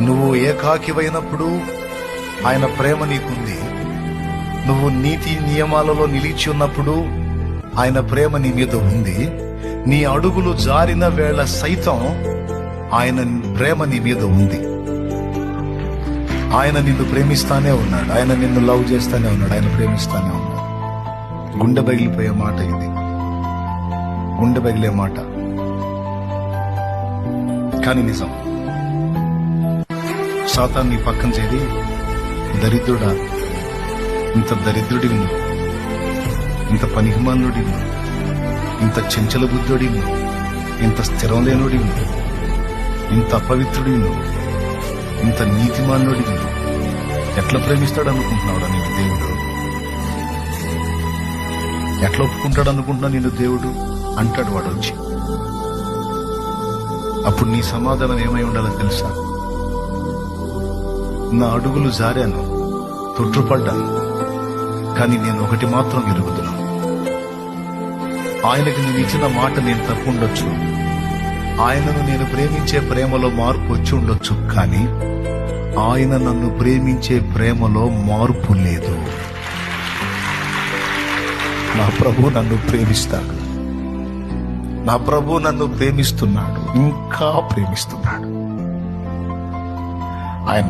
నువ్వు ఏకాకివైనప్పుడు ఆయన ప్రేమ నీకుంది. నువ్వు నీతి నియమాలలో నిలిచి ఉన్నప్పుడు ఆయన ప్రేమ నీ మీద ఉంది. నీ అడుగులు జారిన వేళ సైతం ఆయన ప్రేమ నీ మీద ఉంది. ఆయన నిన్ను ప్రేమిస్తానే ఉన్నాడు. ఆయన నిన్ను లవ్ చేస్తానే ఉన్నాడు. ఆయన ప్రేమిస్తానే ఉన్నాడు. గుండె పగిలిపోయే మాట ఇది, గుండె పగిలే మాట, కానీ నిజం. సాతాను నీ పక్కన చేరి, దరిద్రుడా, ఇంత దరిద్రుడి నువ్వు, ఇంత పనికిమానుడి నువ్వు, ఇంత చెంచల బుద్ధుడి నువ్వు, ఇంత స్థిరం లేనుడి నువ్వు, ఇంత అపవిత్రుడి నువ్వు, ఇంత నీతిమానుడి నువ్వు, ఎట్లా ప్రేమిస్తాడు అనుకుంటున్నాడు నేను దేవుడు? ఎట్లా ఒప్పుకుంటాడు అనుకుంటున్నా నేను దేవుడు అంటాడు వాడు వచ్చి. అప్పుడు నీ సమాధానం ఏమై ఉండాలో తెలుసా? నా అడుగులు జారాను, తొట్టుపడ్డాను, కానీ నేను ఒకటి మాత్రం ఎరుగుతున్నాను. ఆయనకు నేను ఇచ్చిన మాట నేను తప్పుండొచ్చు, ఆయనను నేను ప్రేమించే ప్రేమలో మార్పు వచ్చి ఉండొచ్చు, కానీ ఆయన నన్ను ప్రేమించే ప్రేమలో మార్పు లేదు. నా ప్రభు నన్ను ప్రేమిస్తాడు. నా ప్రభు నన్ను ప్రేమిస్తున్నాడు, ఇంకా ప్రేమిస్తున్నాడు. ఆయన